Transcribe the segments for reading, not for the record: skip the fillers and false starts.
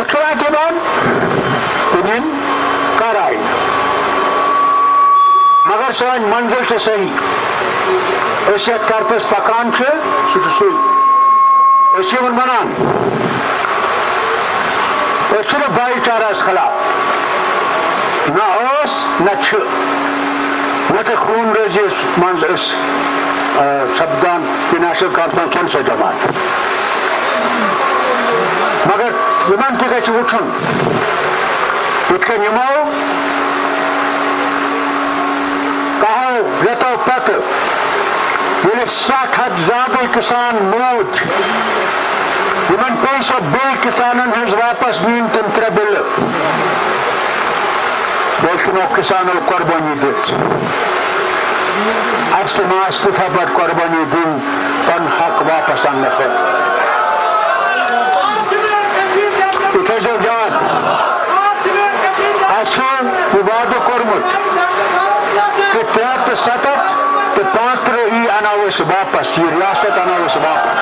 मुश्किलात तुम कर आई मगर सान मंजिल सही तरफस पकान सू बनान भाईचारा खिलाफ न तो खून रेजी मज सपदान नेशनल कॉन्फ्रेंस कैंसर जमात मगर इन तुन यमो कहो रेतो पत 7 हद ज्यादा किसान मूद इन पे सो बे किसानन हज वापस नीन तुम 3 बिल बोलो किसानों कुर्बानी दिख इस्तीफा पर कुर्बानी दिन पन हक वापस आने याद वादो कर्मुत कि 3 तो 7 तो 5 अनावस वापस ये रियासत अनावस वापस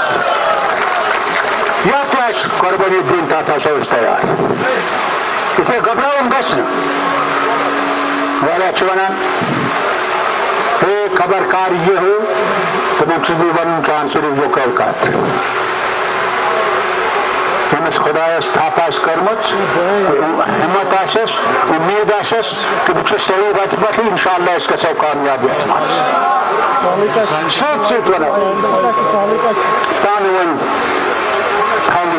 या कुर्बानी दिन तथ तैयार इसे घबराउन वन खबरकार ये हो तो वन चाह सिर्फ यो कह तमिस खुदायस थापास कर्मच हिम्मत आसस उम्मीद आसस कि बह सही वत पे इंशाअल्लाह इस गो कामयाबी सत वन पान वन थवन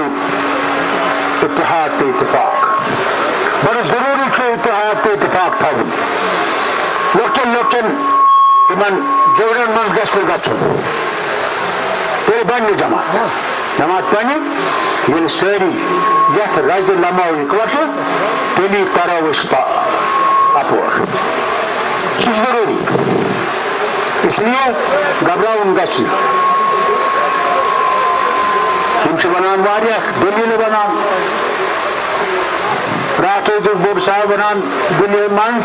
इत्तेहाद तो इतफाक बड़ा जरूरी इत्तेहाद तो इतफाक थवन लोकन लोकन इन जोड़न मन बन जमात जमात बन ये सारी ये रज लमो इकवट तेली तरो अपोर जरूरी इसलिए घबराउन बनान दलील बनान रात बोर्ड साहब बनान दिल्ली मंज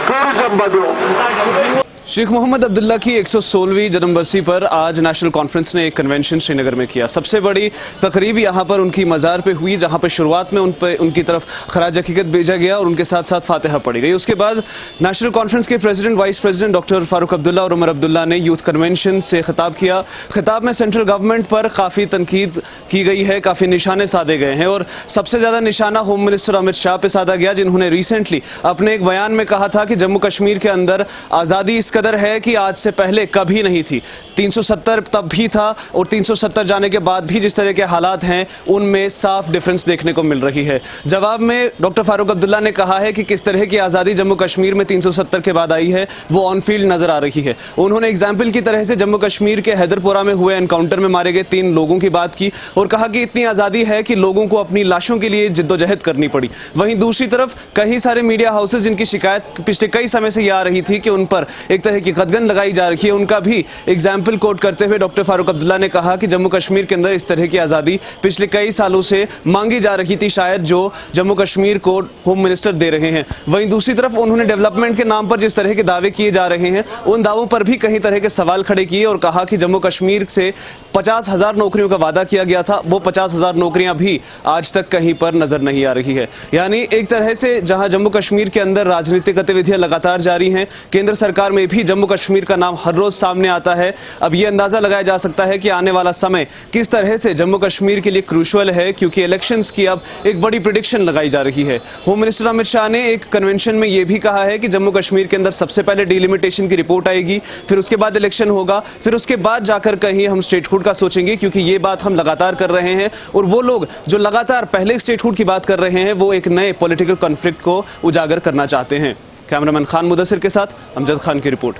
टूरिज्म बदलो। शेख मोहम्मद अब्दुल्ला की 116वीं जन्मवर्षी पर आज नेशनल कॉन्फ्रेंस ने एक कन्वेंशन श्रीनगर में किया। सबसे बड़ी तकरीब यहां पर उनकी मज़ार पे हुई, जहां पर शुरुआत में उनकी तरफ खराज अकीकत भेजा गया और उनके साथ साथ फातिहा पढ़ी गई। उसके बाद नेशनल कॉन्फ्रेंस के president vice president doctor Farooq Abdullah और उमर अब्दुल्ला ने यूथ कन्वेंशन से खिताब किया। खिताब में सेंट्रल गवर्नमेंट पर काफ़ी तनकीद की गई है, काफ़ी निशाने साधे गए हैं और सबसे ज़्यादा निशाना होम मिनिस्टर अमित शाह पे साधा गया, जिन्होंने रिसेंटली अपने एक बयान में कहा था कि जम्मू कश्मीर के अंदर आज़ादी इस कदर है कि आज से पहले कभी नहीं थी। 370 तब भी था और 370 जाने के बाद भी जिस तरह के हालात हैं उनमें साफ डिफरेंस देखने को मिल रही है। जवाब में डॉक्टर फारूक अब्दुल्ला ने कहा है कि किस तरह की आज़ादी जम्मू कश्मीर में 370 के बाद आई है वो ऑन फील्ड नजर आ रही है। उन्होंने एग्जाम्पल की तरह से जम्मू कश्मीर के हैदरपुरा में हुए एनकाउंटर में मारे गए 3 लोगों की बात की और कहा कि इतनी आज़ादी है कि लोगों को अपनी लाशों के लिए जिद्दोजहद करनी पड़ी। वहीं दूसरी तरफ कई सारे मीडिया हाउसेज जिनकी शिकायत पिछले कई समय से यह आ रही थी कि उन पर एक तरह की कदगन लगाई जा रही है, उनका भी एग्जाम्पल कोट करते हुए डॉक्टर फारूक अब्दुल्ला ने कहा कि जम्मू कश्मीर के अंदर इस तरह की आज़ादी पिछले कई सालों से मांगी जा रही थी, शायद जो जम्मू कश्मीर को होम मिनिस्टर दे रहे हैं। वहीं दूसरी तरफ उन्होंने डेवलपमेंट के नाम पर जिस तरह के दावे किए जा रहे हैं उन दावों पर भी कई तरह के सवाल खड़े किए और कहा कि जम्मू कश्मीर से 50,000 नौकरियों का वादा किया गया था, वो 50,000 नौकरियां भी आज तक कहीं पर नजर नहीं आ रही है। यानी एक तरह से जहां जम्मू कश्मीर के अंदर राजनीतिक गतिविधियां लगातार जारी हैं, केंद्र सरकार में भी जम्मू कश्मीर का नाम हर रोज सामने आता है। अब यह अंदाजा लगाया जा सकता है कि आने वाला समय किस तरह से जम्मू कश्मीर के लिए क्रूशियल है, क्योंकि इलेक्शंस की अब एक बड़ी प्रेडिक्शन लगाई जा रही है। होम मिनिस्टर अमित शाह ने एक कन्वेंशन में यह भी कहा है कि जम्मू कश्मीर के अंदर सबसे पहले डिलिमिटेशन की रिपोर्ट आएगी, फिर उसके बाद इलेक्शन होगा, फिर उसके बाद जाकर कहीं हम स्टेटहुड का सोचेंगे, क्योंकि ये बात हम लगातार कर रहे हैं और वो लोग जो लगातार पहले स्टेटहुड की बात कर रहे हैं वो एक नए पॉलिटिकल कॉन्फ्लिक्ट को उजागर करना चाहते हैं। कैमरामैन खान मुदस्सिर के साथ अमजद खान की रिपोर्ट।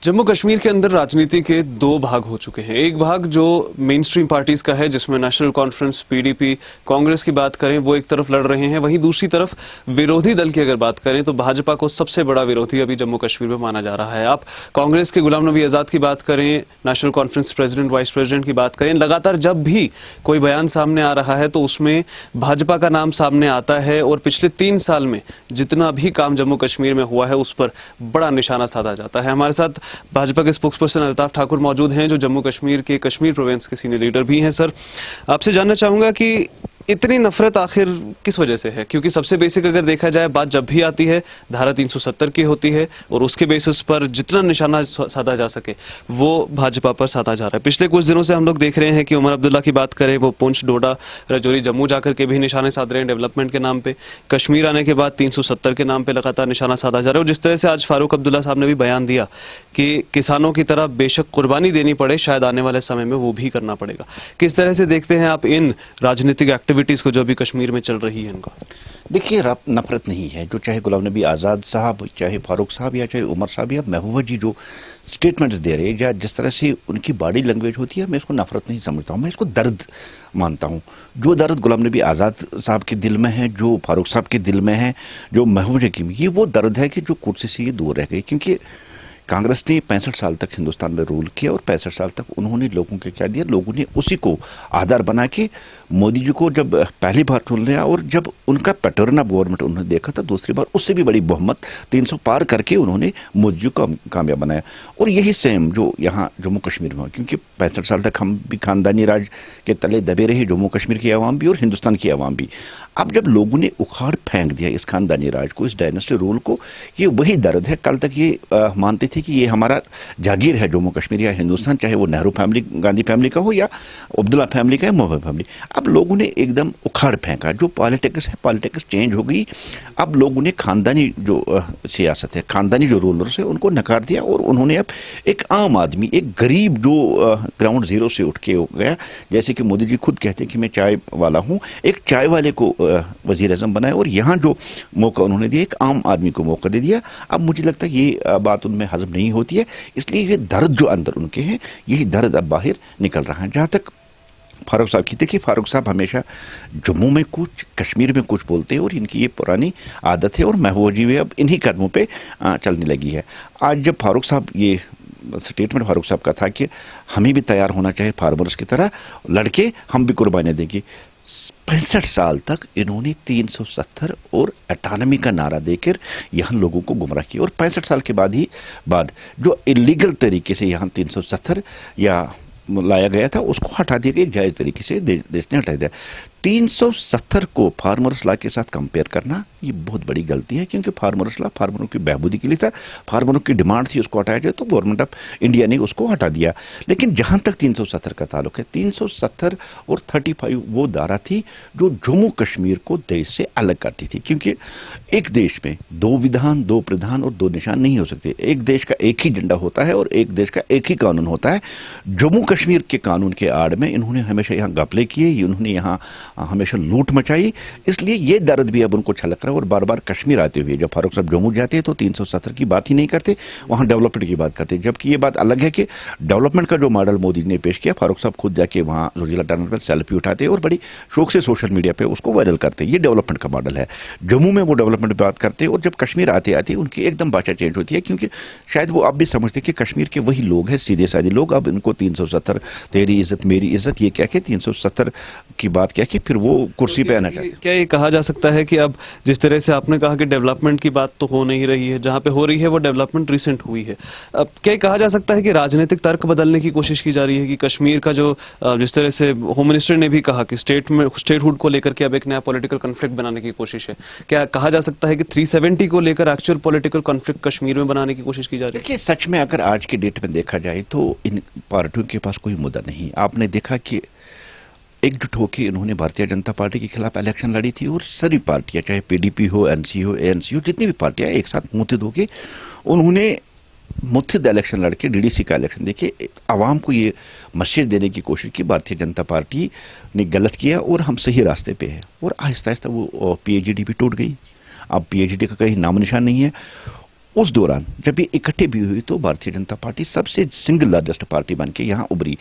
जम्मू कश्मीर के अंदर राजनीति के 2 भाग हो चुके हैं। एक भाग जो मेन स्ट्रीम पार्टीज का है, जिसमें नेशनल कॉन्फ्रेंस, पीडीपी, कांग्रेस की बात करें वो एक तरफ लड़ रहे हैं। वहीं दूसरी तरफ विरोधी दल की अगर बात करें तो भाजपा को सबसे बड़ा विरोधी अभी जम्मू कश्मीर में माना जा रहा है। आप कांग्रेस के गुलाम नबी आजाद की बात करें, national conference president, vice president की बात करें, लगातार जब भी कोई बयान सामने आ रहा है तो उसमें भाजपा का नाम सामने आता है और पिछले 3 साल में जितना भी काम जम्मू कश्मीर में हुआ है उस पर बड़ा निशाना साधा जाता है। हमारे साथ भाजपा के स्पोक्सपर्सन अल्ताफ ठाकुर मौजूद हैं, जो जम्मू कश्मीर के कश्मीर प्रोविंस के सीनियर लीडर भी हैं। सर, आपसे जानना चाहूंगा कि इतनी नफरत आखिर किस वजह से है? क्योंकि सबसे बेसिक अगर देखा जाए, बात जब भी आती है धारा 370 की होती है और उसके बेसिस पर जितना निशाना साधा जा सके वो भाजपा पर साधा जा रहा है। पिछले कुछ दिनों से हम लोग देख रहे हैं कि उमर अब्दुल्ला की बात करें, वो पुंछ, डोडा, राजौरी, जम्मू जाकर के भी निशाने साध रहे हैं डेवलपमेंट के नाम पे। कश्मीर आने के बाद 370 के नाम पे लगातार निशाना साधा जा रहा है। और जिस तरह से आज फारूक अब्दुल्ला साहब ने भी बयान दिया कि किसानों की तरह बेशक कुर्बानी देनी पड़े, शायद आने वाले समय में वो भी करना पड़ेगा। किस तरह से देखते हैं आप इन राजनीतिक एक्टिविटीज को जो अभी कश्मीर में चल रही है इनका? देखिए, नफरत नहीं है। जो चाहे गुलाम नबी आज़ाद साहब, चाहे फारूक साहब या चाहे उमर साहब या महबूबा जी जो स्टेटमेंट्स दे रहे हैं या जिस तरह से उनकी बॉडी लैंग्वेज होती है, मैं इसको नफरत नहीं समझता हूँ, मैं इसको दर्द मानता हूँ। जो दर्द गुलाम नबी आज़ाद साहब के दिल में है, जो फारूक साहब के दिल में है, जो महबूबा जी की, ये वो दर्द है कि जो कुर्सी से ये दूर रह गई। क्योंकि कांग्रेस ने 65 साल तक हिंदुस्तान में रूल किया और 65 साल तक उन्होंने लोगों के क्या दिया, लोगों ने उसी को आधार बना के मोदी जी को जब पहली बार चुन लिया और जब उनका पैटर्न ऑफ गवर्नमेंट उन्होंने देखा था, दूसरी बार उससे भी बड़ी बहुमत 300 पार करके उन्होंने मोदी जी को कामयाब बनाया। और यही सेम जो यहाँ जम्मू कश्मीर में, क्योंकि 65 साल तक हम भी खानदानी राज के तले दबे रहे, जम्मू कश्मीर की आवाम भी और हिंदुस्तान की आवाम भी। अब जब लोगों ने उखाड़ फेंक दिया इस खानदानी राज को, इस डायनेस्टी रूल को, ये वही दर्द है। कल तक ये मानते थे कि ये हमारा जागीर है जम्मू कश्मीर या हिंदुस्तान, चाहे वो नेहरू फैमिली, गांधी फैमिली का हो या अब्दुल्ला फैमिली का या मोहम्मद फैमिली। अब लोगों ने एकदम उखाड़ फेंका। जो पॉलिटिक्स है, पॉलिटिक्स चेंज हो गई। अब लोगों ने खानदानी जो सियासत है, खानदानी जो रूलर्स है, उनको नकार दिया और उन्होंने अब एक आम आदमी, एक गरीब जो ग्राउंड जीरो से उठ के हो गया, जैसे कि मोदी जी खुद कहते हैं कि मैं चाय वाला हूँ, एक चाय वाले को वजीर आजम बनाया और यहाँ जो मौका उन्होंने दिया, एक आम आदमी को मौका दे दिया। अब मुझे लगता है ये बात उनमें हजम नहीं होती है, इसलिए ये दर्द जो अंदर उनके हैं, यही दर्द अब बाहर निकल रहा है। जहाँ तक फारूक साहब की, देखिए फारूक साहब हमेशा जम्मू में कुछ, कश्मीर में कुछ बोलते हैं और इनकी ये पुरानी आदत है और महबूबा जी भी अब इन्हीं कदमों पे चलने लगी है। आज जब फारूक साहब ये स्टेटमेंट फारूक साहब का था कि हमें भी तैयार होना चाहिए फार्मर्स की तरह, लड़के हम भी कुर्बानियाँ देंगे। 65 साल तक इन्होंने 370 और ऑटोनॉमी का नारा देकर यहाँ लोगों को गुमराह किया और 65 साल के बाद जो इलीगल तरीके से यहाँ 370 या लाया गया था, उसको हटा दिया गया, जायज़ तरीके से देश ने हटा दिया। 370 को फार्मर्स लॉ के साथ कंपेयर करना ये बहुत बड़ी गलती है, क्योंकि फार्मर्स लॉ फार्मरों की बहबूदी के लिए था, फार्मरों की डिमांड थी उसको हटाया जाए, तो गवर्नमेंट ऑफ इंडिया ने उसको हटा दिया। लेकिन जहां तक 370 का ताल्लुक है, 370 और 35 वो धारा थी जो जम्मू कश्मीर को देश से अलग करती थी। क्योंकि एक देश में 2 विधान, 2 प्रधान और 2 निशान नहीं हो सकते। एक देश का एक ही झंडा होता है और एक देश का एक ही कानून होता है। जम्मू कश्मीर के कानून के आड़ में इन्होंने हमेशा यहाँ घपले किए, इन्होंने यहाँ हमेशा लूट मचाई, इसलिए ये दर्द भी अब उनको छलक रहा है। और बार बार कश्मीर आते हुए जब फारूक साहब जम्मू जाते हैं तो 370 की बात ही नहीं करते, वहाँ डेवलपमेंट की बात करते हैं। जबकि ये बात अलग है कि डेवलपमेंट का जो मॉडल मोदी ने पेश किया, फारूक साहब खुद जाके वहाँ जोजिला टनल पर सेल्फी उठाते और बड़ी शौक से सोशल मीडिया पे उसको वायरल करते। ये डेवलपमेंट का मॉडल है। जम्मू में वो डेवलपमेंट की बात करते और जब कश्मीर आते आते उनकी एकदम भाषा चेंज होती है, क्योंकि शायद वो अब भी समझते कि कश्मीर के वही लोग हैं, सीधे साधे लोग। अब इनको 370 तेरी इज्जत मेरी इज्जत ये क्या के 370 की बात क्या कि फिर वो कुर्सी पे आना चाहते हैं। क्या ये कहा जा सकता है कि अब जिस तरह से आपने कहा कि डेवलपमेंट की बात तो हो नहीं रही है, जहां पे हो रही है वो डेवलपमेंट रिसेंट हुई है, अब क्या ये कहा जा सकता है कि राजनीतिक तर्क बदलने की कोशिश की जा रही है कि कश्मीर का जो जिस तरह से होम मिनिस्टर ने भी कहा कि स्टेटहुड को लेकर के अब एक नया पॉलिटिकल कॉन्फ्लिक्ट बनाने की कोशिश है, क्या कहा जा सकता है कि 370 को लेकर एक्चुअल पॉलिटिकल कॉन्फ्लिक्ट कश्मीर में बनाने की कोशिश की जा रही है? देखिए, सच में अगर आज के डेट में देखा जाए तो इन पार्टियों के पास कोई मुद्दा नहीं। आपने देखा कि एकजुट होकर इन्होंने भारतीय जनता पार्टी के खिलाफ इलेक्शन लड़ी थी और सभी पार्टियां, चाहे पीडीपी हो, एनसी हो, एएनसी हो, जितनी भी पार्टियां एक साथ मुत्तहिद होकर उन्होंने मुत्तहिद इलेक्शन लड़के डीडीसी का इलेक्शन देखे आवाम को ये मैसेज देने की कोशिश की भारतीय जनता पार्टी ने गलत किया और हम सही रास्ते पे हैं। और आहिस्ता आहिस्ता वो पीएचडी भी टूट गई। अब पीएचडी का कहीं नाम निशान नहीं है। उस दौरान जब ये इकट्ठे भी हुई तो भारतीय जनता पार्टी सबसे सिंगल लार्जेस्ट पार्टी बन के यहाँ उभरी।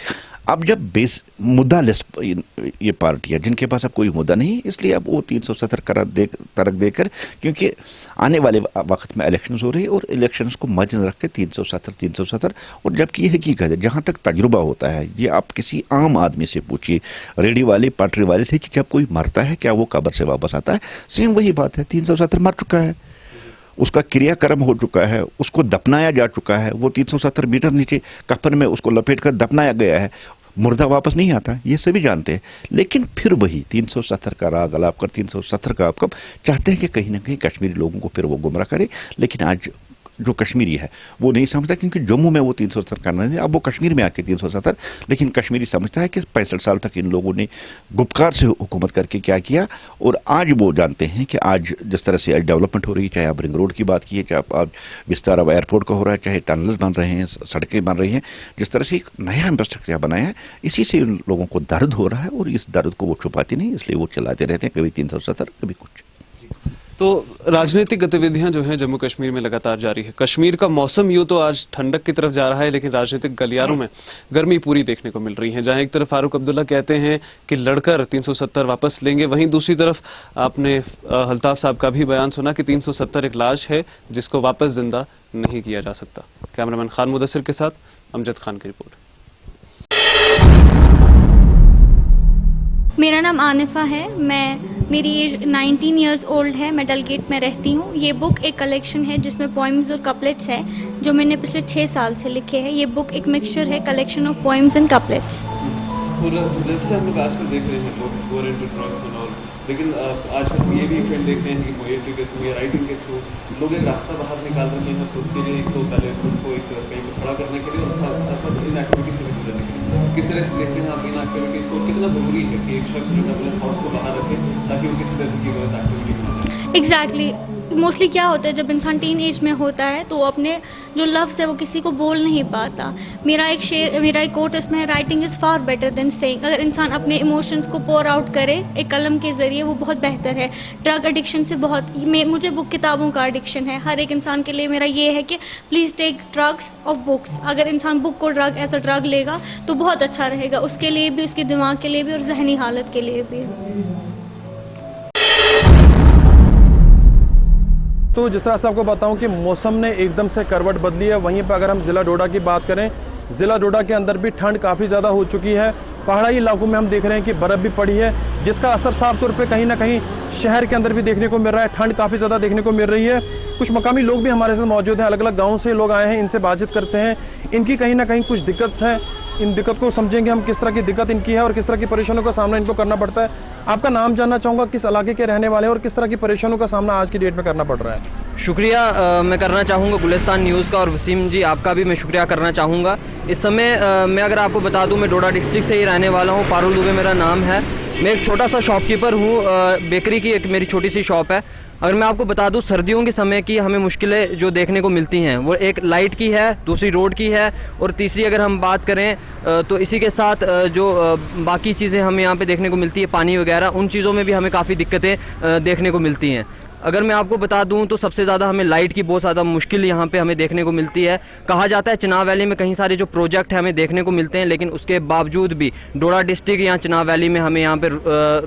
अब जब बेस मुद्दा लेस ये पार्टी है जिनके पास अब कोई मुद्दा नहीं, इसलिए अब वो 370 तरक देकर, क्योंकि आने वाले वक्त में इलेक्शंस हो रही है और इलेक्शंस को मद्देनजर रख के 370 और जबकि ये हकीकत है, जहाँ तक तजुर्बा होता है, ये आप किसी आम आदमी से पूछिए, रेडी वाले पटरी वाले से कि जब कोई मरता है क्या वो कब्र से वापस आता है? सेम वही बात है, 370 मर चुका है उसका क्रियाक्रम हो चुका है, उसको दफनाया जा चुका है, वो 370 मीटर नीचे कफन में उसको लपेट कर दफनाया गया है, मुर्दा वापस नहीं आता, ये सभी जानते हैं। लेकिन फिर वही 370 का राग अलाप कर 370 का आपको चाहते हैं कि कहीं ना कहीं कश्मीरी लोगों को फिर वो गुमराह करे। लेकिन आज जो कश्मीरी है वो नहीं समझता, क्योंकि जम्मू में वो 370 करना है, अब वो कश्मीर में आके 370। लेकिन कश्मीरी समझता है कि 65 साल तक इन लोगों ने गुपकार से हुकूमत करके क्या किया, और आज वो जानते हैं कि आज जिस तरह से डेवलपमेंट हो रही है, चाहे आप रिंग रोड की बात कीजिए, चाहे आप विस्तार अब एयरपोर्ट का हो रहा है, चाहे टनल बन रहे हैं, सड़कें बन रही हैं, जिस तरह से एक नया इंफ्रास्ट्रक्चर बनाया है, इसी से उन लोगों को दर्द हो रहा है, और इस दर्द को वो छुपाते नहीं, इसलिए वो चलाते रहते हैं, कभी 370 कभी कुछ। तो राजनीतिक गतिविधियां जो हैं जम्मू कश्मीर में लगातार जारी है। कश्मीर का मौसम यूं तो आज ठंडक की तरफ जा रहा है, लेकिन राजनीतिक गलियारों में गर्मी पूरी देखने को मिल रही है। जहां एक तरफ फारूक अब्दुल्ला कहते हैं कि लड़कर 370 वापस लेंगे, वहीं दूसरी तरफ आपने अल्ताफ साहब का भी बयान सुना कि 370 एक लाश है जिसको वापस जिंदा नहीं किया जा सकता। कैमरामैन खान मुदस्सिर के साथ अमजद खान की रिपोर्ट। मेरा नाम आनिफा है, मेरी एज 19 इयर्स ओल्ड है, मैं डलगेट में रहती हूँ। ये बुक एक कलेक्शन है जिसमें पोइम्स और कपलेट्स है जो मैंने पिछले 6 साल से लिखे हैं। ये बुक एक मिक्सचर है, collection of poems and couplets. और जब से हम लोग आजकल देख रहे हैं लोग go into drugs and all, लेकिन आजकल ये भी ट्रेंड देख रहे हैं कि पोएट्री के थ्रू या राइटिंग के थ्रू लोग एक रास्ता बाहर निकाल रहे हैं खुद के लिए, एक तो पहले खुद को एक कहीं पर खड़ा करने के लिए और साथ साथ इन एक्टिविटी से भी गुजरने के लिए। किस तरह से देखते हैं आप इन एक्टिविटीज़ को, कितना ज़रूरी है कि एक शख्स जो अपने थॉट्स को बाहर रखे ताकि वो किसी तरह की गलत एक्टिविटी में। एग्जैक्टली, मोस्टली क्या होता है जब इंसान टीन एज में होता है तो अपने जो लफ्ज़ है वो किसी को बोल नहीं पाता। मेरा एक कोट इसमें है, writing is far better than saying. अगर इंसान अपने इमोशंस को पोर आउट करे एक कलम के ज़रिए वो बहुत बेहतर है। ड्रग एडिक्शन से मुझे बुक किताबों का एडिक्शन है। हर एक इंसान के लिए मेरा ये है कि please take drugs of books. अगर इंसान बुक को ड्रग एज अ ड्रग लेगा तो बहुत अच्छा रहेगा, उसके लिए भी, उसके दिमाग के लिए भी और जहनी हालत के लिए भी। तो जिस तरह से आपको बताऊं कि मौसम ने एकदम से करवट बदली है। वहीं पर अगर हम ज़िला डोडा की बात करें, ज़िला डोडा के अंदर भी ठंड काफ़ी ज़्यादा हो चुकी है। पहाड़ी इलाकों में हम देख रहे हैं कि बर्फ़ भी पड़ी है, जिसका असर साफ तौर पे कहीं ना कहीं शहर के अंदर भी देखने को मिल रहा है। ठंड काफ़ी ज़्यादा देखने को मिल रही है। कुछ मकामी लोग भी हमारे साथ मौजूद हैं, अलग अलग गाँव से लोग आए हैं, इनसे बातचीत करते हैं। इनकी कहीं ना कहीं कुछ दिक्कत है, इन दिक्कत को समझेंगे हम, किस तरह की दिक्कत इनकी है और किस तरह की परेशानियों का सामना इनको करना पड़ता है। आपका नाम जानना चाहूँगा, किस इलाके के रहने वाले हैं और किस तरह की परेशानियों का सामना आज की डेट में करना पड़ रहा है? शुक्रिया मैं करना चाहूँगा गुलिस्तान न्यूज़ का, और वसीम जी आपका भी मैं शुक्रिया करना चाहूँगा। इस समय मैं अगर आपको बता दूँ, मैं डोडा डिस्ट्रिक्ट से ही रहने वाला हूँ। पारुल दुबे मेरा नाम है। मैं एक छोटा सा शॉपकीपर हूँ, बेकरी की एक मेरी छोटी सी शॉप है। अगर मैं आपको बता दूं, सर्दियों के समय की हमें मुश्किलें जो देखने को मिलती हैं वो एक लाइट की है, दूसरी रोड की है, और तीसरी अगर हम बात करें तो इसी के साथ जो बाकी चीज़ें हमें यहाँ पे देखने को मिलती है, पानी वगैरह, उन चीज़ों में भी हमें काफ़ी दिक्कतें देखने को मिलती हैं। अगर मैं आपको बता दूं तो सबसे ज़्यादा हमें लाइट की बहुत ज़्यादा मुश्किल यहाँ पे हमें देखने को मिलती है। कहा जाता है चिनाब वैली में कहीं सारे जो प्रोजेक्ट हैं हमें देखने को मिलते हैं, लेकिन उसके बावजूद भी डोडा डिस्ट्रिक्ट या चिनाब वैली में हमें यहाँ पे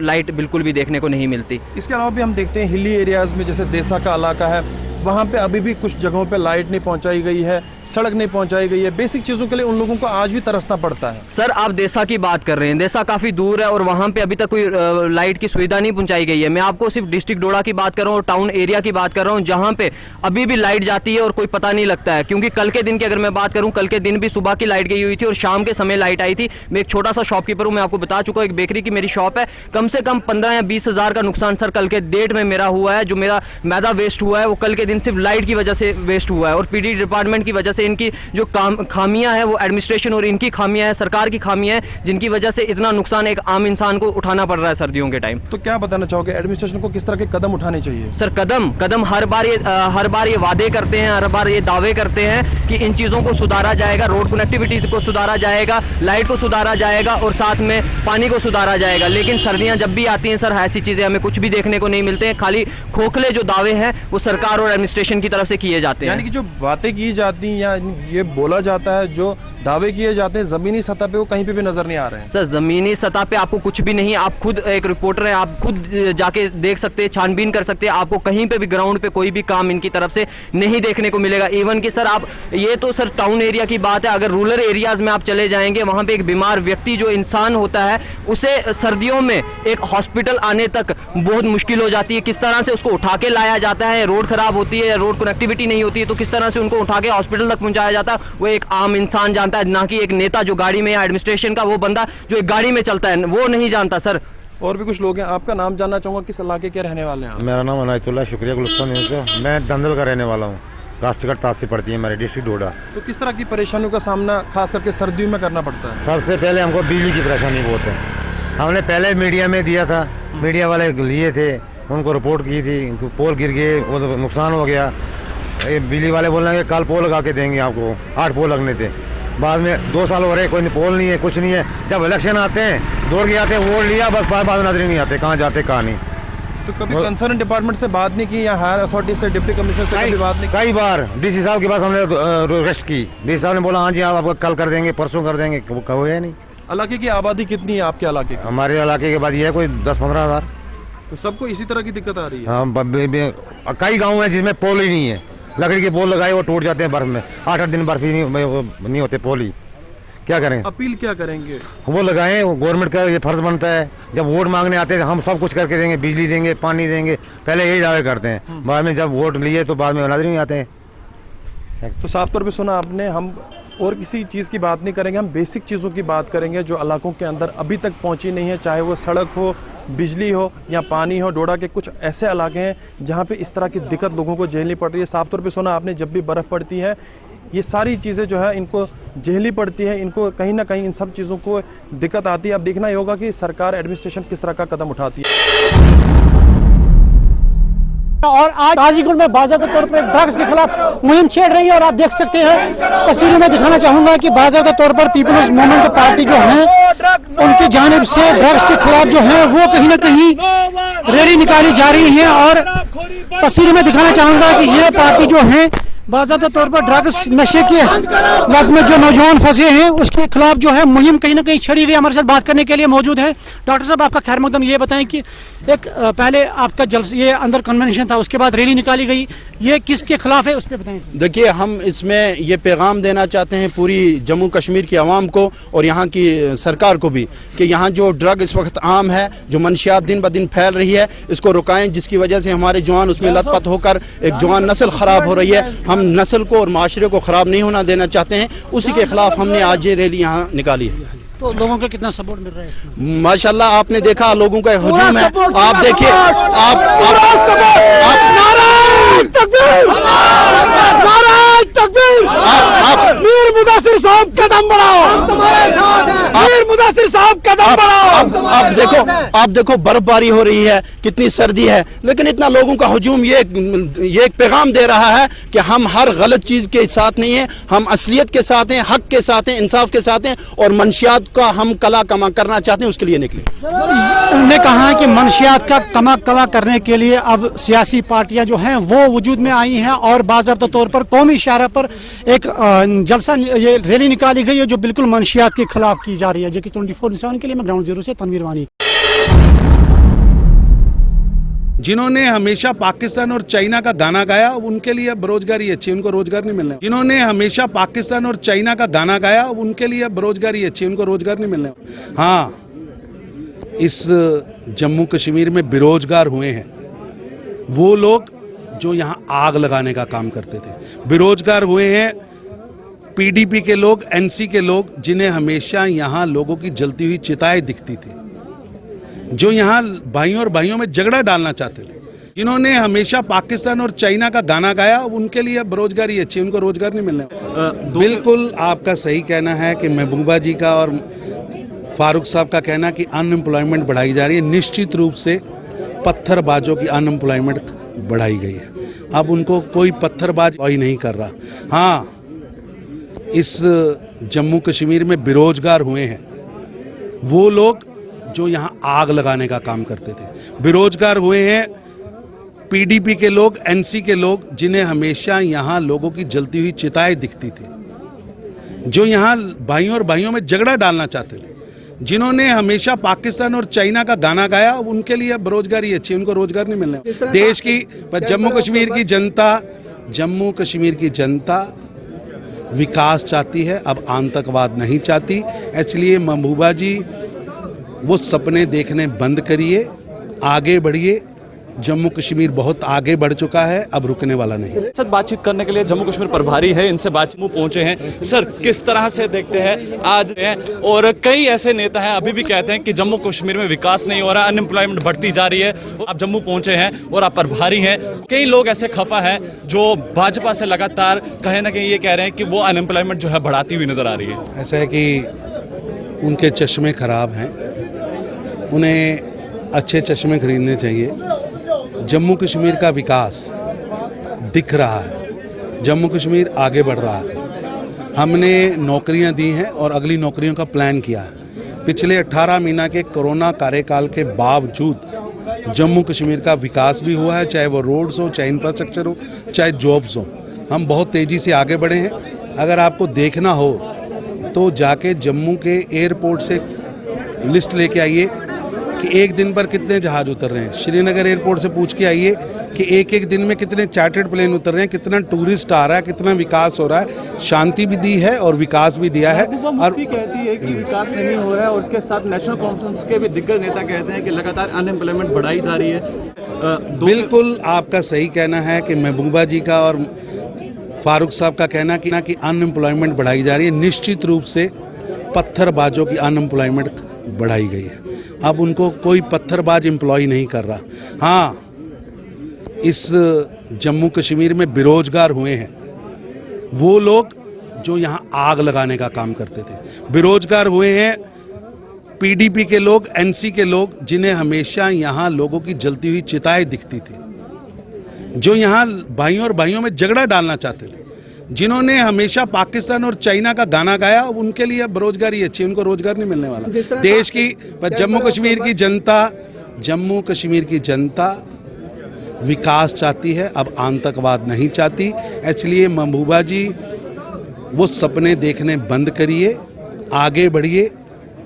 लाइट बिल्कुल भी देखने को नहीं मिलती। इसके अलावा भी हम देखते हैं हिली एरियाज़ में, जैसे देसा का इलाका है, वहाँ पे अभी भी कुछ जगहों पे लाइट नहीं पहुँचाई गई है, सड़क नहीं पहुँचाई गई है। बेसिक चीज़ों के लिए उन लोगों को आज भी तरसना पड़ता है। सर आप देसा की बात कर रहे हैं, देसा काफ़ी दूर है और वहाँ पे अभी तक कोई लाइट की सुविधा नहीं पहुँचाई गई है। मैं आपको सिर्फ डिस्ट्रिक्ट डोडा की बात कर रहा हूँ और टाउन एरिया की बात कर रहा हूँ, जहाँ पे अभी भी लाइट जाती है और कोई पता नहीं लगता है। क्योंकि कल के दिन की अगर मैं बात करूँ, कल के दिन भी सुबह की लाइट गई हुई थी और शाम के समय लाइट आई थी। मैं एक छोटा सा शॉपकीपर हूँ, मैं आपको बता चुका हूँ, एक बेकरी की मेरी शॉप है। कम से कम 15 या 20 हज़ार का नुकसान सर कल के डेट में मेरा हुआ है। जो मेरा मैदा वेस्ट हुआ है वो कल के दिन सिर्फ लाइट की वजह से वेस्ट हुआ है, और पीडी डिपार्टमेंट की वजह से इनकी जो खामियां है वो एडमिनिस्ट्रेशन और इनकी खामियां है, सरकार की खामियां है, जिनकी वजह से इतना नुकसान एक आम इंसान को उठाना पड़ रहा है सर्दियों के टाइम। तो क्या बताना चाहोगे, एडमिनिस्ट्रेशन को किस तरह के कदम उठाने चाहिए? सर कदम हर बार ये वादे करते हैं, हर बार ये दावे करते हैं कि इन चीज़ों को सुधारा जाएगा, रोड कनेक्टिविटी को सुधारा जाएगा, लाइट को सुधारा जाएगा और साथ में पानी को सुधारा जाएगा। लेकिन सर्दियां जब भी आती हैं सर, ऐसी चीज़ें हमें कुछ भी देखने को नहीं मिलते हैं। खाली खोखले जो दावे हैं वो सरकार और एडमिनिस्ट्रेशन की तरफ से किए जाते हैं। यानी कि जो बातें की जाती हैं या ये बोला जाता है, जो दावे किए जाते हैं, जमीनी सतह पे वो कहीं पे भी नजर नहीं आ रहे हैं। सर जमीनी सतह पे आपको कुछ भी नहीं, आप खुद एक रिपोर्टर हैं, आप खुद जाके देख सकते हैं, छानबीन कर सकते हैं, आपको कहीं पे भी ग्राउंड पे कोई भी काम इनकी तरफ से नहीं देखने को मिलेगा। इवन कि सर आप ये तो सर टाउन एरिया की बात है, अगर रूरल एरियाज में आप चले जाएंगे वहां पे एक बीमार व्यक्ति जो इंसान होता है उसे सर्दियों में एक हॉस्पिटल आने तक बहुत मुश्किल हो जाती है। किस तरह से उसको उठा के लाया जाता है, रोड खराब होती है, रोड कनेक्टिविटी नहीं होती है, तो किस तरह से उनको उठा के हॉस्पिटल तक पहुंचाया जाता है वो एक आम इंसान जानता है, ना कि एक नेता जो गाड़ी में या एडमिनिस्ट्रेशन का वो बंदा जो एक गाड़ी में चलता है वो नहीं जानता। सर और भी कुछ लोग हैं, आपका नाम जानना चाहूंगा, किस इलाके के रहने वाले हैं आप? मेरा नाम अनायतुल्लाह, शुक्रिया गुलिस्तान न्यूज़ का। मैं दंदल का रहने वाला हूँ, कासीगढ़ तहसील पड़ती है हमारी डिस्ट्रिक्ट डोडा। तो किस तरह की परेशानियों का सामना खास करके सर्दियों में करना पड़ता है? सबसे पहले हमको बिजली की परेशानी बहुत है। हमने पहले मीडिया में दिया था, मीडिया वाले लिए थे, उनको रिपोर्ट की थी, पोल गिर गए, वो तो नुकसान हो गया। ये बिजली वाले बोल रहे हैं कल पोल लगा के देंगे आपको, 8 पोल लगने थे। बाद में 2 साल हो रहे, कोई पोल नहीं है, कुछ नहीं है। जब इलेक्शन आते हैं दौड़ के आते हैं, वोट लिया, बस बाद में नजर नहीं आते कहाँ जाते कहाँ नहीं। तो कभी कंसर्न डिपार्टमेंट से बात नहीं की या हायर अथॉरिटी से, डिप्टी कमिश्नर से कभी बात नहीं की? कई बार डीसी साहब के पास हमने रिक्वेस्ट की, डीसी साहब ने बोला हाँ जी आप आपको कल कर देंगे, परसों कर देंगे, वो कहो है नहीं। इलाके की आबादी कितनी है आपके इलाके की? हमारे इलाके के बाद ये है कोई 10-15 हज़ार। तो सबको इसी तरह की दिक्कत आ रही है? हाँ, कई गाँव हैं जिसमें पोल ही नहीं है, लकड़ी के पोल लगाए वो टूट जाते हैं बर्फ में, 8-8 दिन बर्फ ही नहीं होते पोल ही। क्या करें? अपील क्या करेंगे? वो लगाएं, गवर्नमेंट का ये फर्ज बनता है, जब वोट मांगने आते हैं हम सब कुछ करके देंगे, बिजली देंगे, पानी देंगे, पहले यही दावे करते हैं, बाद में जब वोट लिए तो बाद में नजर नहीं आते हैं। तो साफ तौर पे सुना आपने, हम और किसी चीज़ की बात नहीं करेंगे, हम बेसिक चीज़ों की बात करेंगे जो इलाकों के अंदर अभी तक पहुंची नहीं है, चाहे वो सड़क हो, बिजली हो या पानी हो। डोडा के कुछ ऐसे इलाके हैं जहां पे इस तरह की दिक्कत लोगों को झेलनी पड़ रही है। साफ तौर पे सुना आपने, जब भी बर्फ़ पड़ती है ये सारी चीज़ें जो है इनको झेलनी पड़ती है, इनको कहीं ना कहीं इन सब चीज़ों को दिक्कत आती है। अब देखना ही होगा कि सरकार, एडमिनिस्ट्रेशन किस तरह का कदम उठाती है। और आज गाजीपुर में बाज़ाब्ता तौर पर ड्रग्स के खिलाफ मुहिम छेड़ रही है और आप देख सकते हैं तस्वीरों में दिखाना चाहूंगा कि बाज़ाब्ता तौर पर पीपल्स मूवमेंट पार्टी जो है उनकी जानिब से ड्रग्स के खिलाफ जो है वो कहीं ना कहीं रैली निकाली जा रही है। और तस्वीरों में दिखाना चाहूंगा कि ये पार्टी जो है बाज़ाब्ता तौर पर ड्रग्स नशे के लत में जो नौजवान फंसे हैं उसके खिलाफ जो है मुहिम कहीं ना कहीं छड़ी गई। हमारे साथ बात करने के लिए मौजूद है डॉक्टर साहब, आपका खैर मकदम। ये बताएं कि एक पहले आपका ये अंदर कन्वेंशन था, उसके बाद रैली निकाली गई, ये किसके खिलाफ है उस पर बताएं। देखिए, हम इसमें ये पैगाम देना चाहते हैं पूरी जम्मू कश्मीर की आवाम को और यहाँ की सरकार को भी कि यहाँ जो ड्रग इस वक्त आम है, जो मंशियात दिन ब दिन फैल रही है, इसको रुकाएं, जिसकी वजह से हमारे जवान उसमें लथपथ होकर एक जवान नस्ल खराब हो रही है। हम नस्ल को और माशरे को खराब नहीं होना देना चाहते हैं, उसी के खिलाफ हमने आज ये रैली यहाँ निकाली है। तो लोगों का कितना सपोर्ट मिल रहा है? माशाल्लाह, आपने देखा लोगों का हुजूम है। आप देखिए, मीर मुदस्सिर साहब कदम बढ़ाओ, मीर मुदस्सिर साहब कदम बढ़ाओ। आप देखो बर्फबारी हो रही है, कितनी सर्दी है, लेकिन इतना लोगों का हुजूम ये एक पैगाम दे रहा है कि हम हर गलत चीज के साथ नहीं है, हम असलियत के साथ हैं, हक के साथ हैं, इंसाफ के साथ हैं और मंशियात का हम कला कमा करना चाहते हैं, उसके लिए निकले। उन्होंने कहा कि मंशियात का कला करने के लिए अब सियासी पार्टियां जो हैं वो वजूद में आई हैं और बाज़ाब्ता तौर पर कौमी इशारा पर एक जलसा, ये रैली निकाली गई है जो बिल्कुल मंशियात के खिलाफ की जा रही है। जो कि 24/7 के लिए मैं ग्राउंड जीरो से तनवीर वानी। जिन्होंने हमेशा पाकिस्तान और चाइना का गाना गाया, उनके लिए बेरोजगारी अच्छी, उनको रोजगार नहीं मिलने। जिन्होंने हमेशा पाकिस्तान और चाइना का गाना गाया, उनके लिए बेरोजगारी अच्छी, उनको रोजगार नहीं मिलने। हाँ, इस जम्मू कश्मीर में बेरोजगार हुए हैं वो लोग जो यहाँ आग लगाने का काम करते थे, बेरोजगार हुए हैं पीडीपी के लोग, एनसी के लोग, जिन्हें हमेशा यहाँ लोगों की जलती हुई चिताएं दिखती थी, जो यहाँ भाइयों और भाइयों में झगड़ा डालना चाहते थे। जिन्होंने हमेशा पाकिस्तान और चाइना का गाना गाया, उनके लिए बेरोजगारी अच्छी, उनको रोजगार नहीं मिलने। बिल्कुल आपका सही कहना है कि महबूबा जी का और फारूक साहब का कहना कि अनएम्प्लॉयमेंट बढ़ाई जा रही है। निश्चित रूप से पत्थरबाजों की अनएम्प्लॉयमेंट बढ़ाई गई है, अब उनको कोई पत्थरबाज ही नहीं कर रहा। हाँ, इस जम्मू कश्मीर में बेरोजगार हुए हैं वो लोग जो यहाँ आग लगाने का काम करते थे, बेरोजगार हुए हैं पीडीपी के लोग, एनसी के लोग, जिन्हें हमेशा यहाँ लोगों की जलती हुई चिताएं दिखती थी, जो यहाँ भाइयों और भाइयों में झगड़ा डालना चाहते थे, जिन्होंने हमेशा पाकिस्तान और चाइना का गाना गाया, उनके लिए अब बेरोजगारी अच्छी है, उनको रोजगार नहीं मिलने। देश की जम्मू कश्मीर की जनता विकास चाहती है, अब आतंकवाद नहीं चाहती। इसलिए महबूबा जी वो सपने देखने बंद करिए, आगे बढ़िए। जम्मू कश्मीर बहुत आगे बढ़ चुका है, अब रुकने वाला नहीं। सर, बातचीत करने के लिए जम्मू कश्मीर प्रभारी है, इनसे बातचीत में पहुंचे हैं। सर, किस तरह से देखते हैं आज हैं, और कई ऐसे नेता हैं अभी भी कहते हैं कि जम्मू कश्मीर में विकास नहीं हो रहा, अनएम्प्लॉयमेंट बढ़ती जा रही है। आप जम्मू पहुंचे हैं और आप प्रभारी हैं, कई लोग ऐसे खफा हैं जो भाजपा से लगातार कहीं ना कहीं ये कह रहे हैं कि वो अनएम्प्लॉयमेंट जो है बढ़ाती हुई नजर आ रही है। ऐसा है कि उनके चश्मे खराब हैं, उन्हें अच्छे चश्मे खरीदने चाहिए। जम्मू कश्मीर का विकास दिख रहा है, जम्मू कश्मीर आगे बढ़ रहा है। हमने नौकरियां दी हैं और अगली नौकरियों का प्लान किया है। पिछले 18 महीना के कोरोना कार्यकाल के बावजूद जम्मू कश्मीर का विकास भी हुआ है, चाहे वो रोड्स हो, चाहे इंफ्रास्ट्रक्चर हो, चाहे जॉब्स हो। हम बहुत तेज़ी से आगे बढ़े हैं। अगर आपको देखना हो तो जाके जम्मू के एयरपोर्ट से लिस्ट लेके आइए कि एक दिन पर कितने जहाज उतर रहे हैं। श्रीनगर एयरपोर्ट से पूछ के आइए कि एक एक दिन में कितने चार्टर्ड प्लेन उतर रहे हैं, कितना टूरिस्ट आ रहा है, कितना विकास हो रहा है। शांति भी दी है और विकास भी दिया है। और कहती है कि विकास नहीं हो रहा है, और उसके साथ नेशनल कॉन्फ्रेंस के भी दिग्गज नेता कहते हैं कि लगातार अनएम्प्लॉयमेंट बढ़ाई जा रही है। बिल्कुल आपका सही कहना है कि महबूबा जी का और फारूक साहब का कहना कि अनएम्प्लॉयमेंट बढ़ाई जा रही है। निश्चित रूप से पत्थरबाजों की अनएम्प्लॉयमेंट बढ़ाई गई है। अब उनको कोई पत्थरबाज एम्प्लॉय नहीं कर रहा। हाँ, इस जम्मू कश्मीर में बेरोजगार हुए हैं वो लोग जो यहाँ आग लगाने का काम करते थे। बेरोजगार हुए हैं पीडीपी के लोग, एनसी के लोग, जिन्हें हमेशा यहाँ लोगों की जलती हुई चिताएं दिखती थी, जो यहाँ भाइयों और भाइयों में झगड़ा डालना चाहते थे, जिन्होंने हमेशा पाकिस्तान और चाइना का गाना गाया, उनके लिए बेरोजगारी अच्छी है, उनको रोजगार नहीं मिलने वाला। देश की जम्मू कश्मीर की जनता विकास चाहती है, अब आतंकवाद नहीं चाहती। इसलिए महबूबा जी वो सपने देखने बंद करिए, आगे बढ़िए।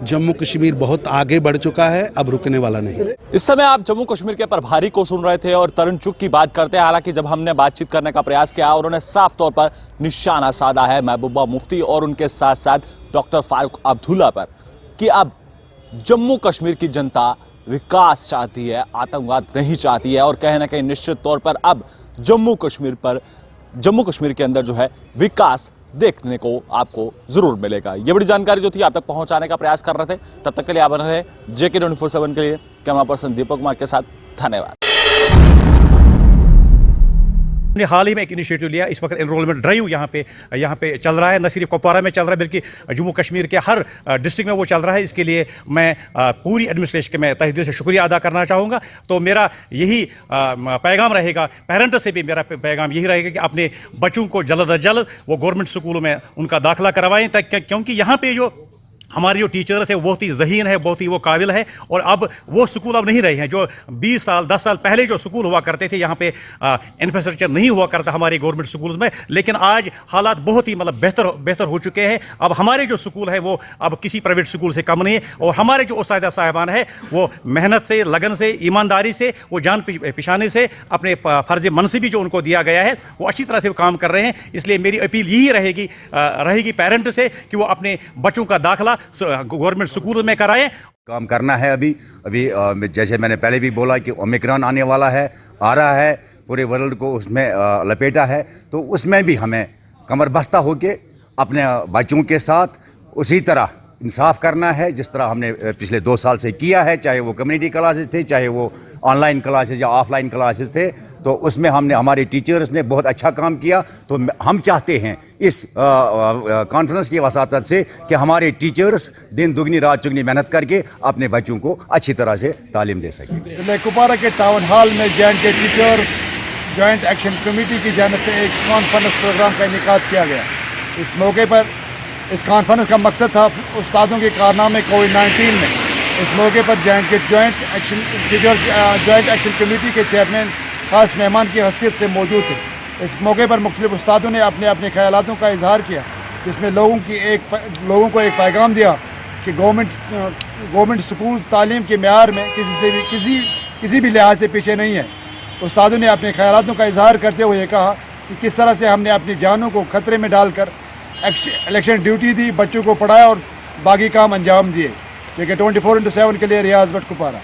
जम्मू कश्मीर बहुत आगे बढ़ चुका है, अब रुकने वाला नहीं। इस समय आप जम्मू कश्मीर के प्रभारी को सुन रहे थे और तरुण चुग की बात करते हैं। हालांकि जब हमने बातचीत करने का प्रयास किया, उन्होंने साफ तौर पर निशाना साधा है महबूबा मुफ्ती और उनके साथ साथ डॉक्टर फारूक अब्दुल्ला पर कि अब जम्मू कश्मीर की जनता विकास चाहती है, आतंकवाद नहीं चाहती है, और कहीं ना कहीं निश्चित तौर पर अब जम्मू कश्मीर के अंदर जो है विकास देखने को आपको जरूर मिलेगा। ये बड़ी जानकारी जो थी आप तक पहुंचाने का प्रयास कर रहे थे। तब तक के लिए आप बने रहे JK 24/7 के लिए। कैमरा पर्सन दीपक कुमार के साथ, धन्यवाद। हमने हाल ही में एक इनिशिएटिव लिया। इस वक्त एनरोलमेंट ड्राइव यहाँ पे चल रहा है, न सिर्फ कुपवारा में चल रहा है बल्कि जम्मू कश्मीर के हर डिस्ट्रिक्ट में वो चल रहा है। इसके लिए मैं पूरी एडमिनिस्ट्रेशन के मैं तहे दिल से शुक्रिया अदा करना चाहूँगा। तो मेरा यही पैगाम रहेगा, पेरेंट्स से भी मेरा पैगाम यही रहेगा कि अपने बच्चों को जल्द अज जल्द वो गवर्नमेंट स्कूलों में उनका दाखिला करवाएं, क्योंकि यहाँ पे जो हमारे जो टीचर्स है बहुत ही ज़हीन है, बहुत ही वो काबिल है। और अब वो स्कूल अब नहीं रहे हैं जो 20 साल 10 साल पहले जो स्कूल हुआ करते थे। यहाँ पे इंफ्रास्ट्रक्चर नहीं हुआ करता हमारे गवर्नमेंट स्कूल्स में, लेकिन आज हालात बहुत ही मतलब बेहतर हो चुके हैं। अब हमारे जो स्कूल है वो अब किसी प्राइवेट स्कूल से कम नहीं है, और हमारे जो उस्ताद साहिबान है वो मेहनत से, लगन से, ईमानदारी से, वो जान पिछाने से अपने फ़र्ज़ मनसिबी जो उनको दिया गया है वो अच्छी तरह से वो काम कर रहे हैं। इसलिए मेरी अपील यही रहेगी पेरेंट से कि वो अपने बच्चों का दाखिला गवर्नमेंट स्कूल में कराएं। काम करना है। अभी जैसे मैंने पहले भी बोला कि ओमिक्रॉन आने वाला है, आ रहा है, पूरे वर्ल्ड को उसमें लपेटा है, तो उसमें भी हमें कमर बस्ता होके अपने बच्चों के साथ उसी तरह इंसाफ करना है जिस तरह हमने पिछले 2 साल से किया है। चाहे वो कम्युनिटी क्लासेस थे, चाहे वो ऑनलाइन क्लासेस या ऑफलाइन क्लासेस थे, तो उसमें हमारे टीचर्स ने बहुत अच्छा काम किया। तो हम चाहते हैं इस कॉन्फ्रेंस की वसातत से कि हमारे टीचर्स दिन दुगनी रात चुगनी मेहनत करके अपने बच्चों को अच्छी तरह से तालीम दे सकें। कुपवारा के टाउन हॉल में JNK teachers joint action committee की जानिब से एक कॉन्फ्रेंस प्रोग्राम का इनेकाद किया गया। इस मौके पर इस कॉन्फ्रेंस का मकसद था उस्तादों के कारनामे कोविड-19 में। इस मौके पर JNK जॉइंट एक्शन कमेटी के चेयरमैन ख़ास मेहमान की हैसियत से मौजूद थे। इस मौके पर मुख्तलिफ उस्तादों ने अपने अपने ख्यालातों का इजहार किया जिसमें लोगों को एक पैगाम दिया कि गवर्नमेंट स्कूल तालीम के म्यार में किसी भी लिहाज से पीछे नहीं है। उस्तादों ने अपने ख्यालातों का इजहार करते हुए कहा कि किस तरह से हमने अपनी जानों को खतरे में डालकर इलेक्शन ड्यूटी दी, बच्चों को पढ़ाया और बाकी काम अंजाम दिए। लेकिन 24/7 के लिए रियाज भट्ट कुपवारा।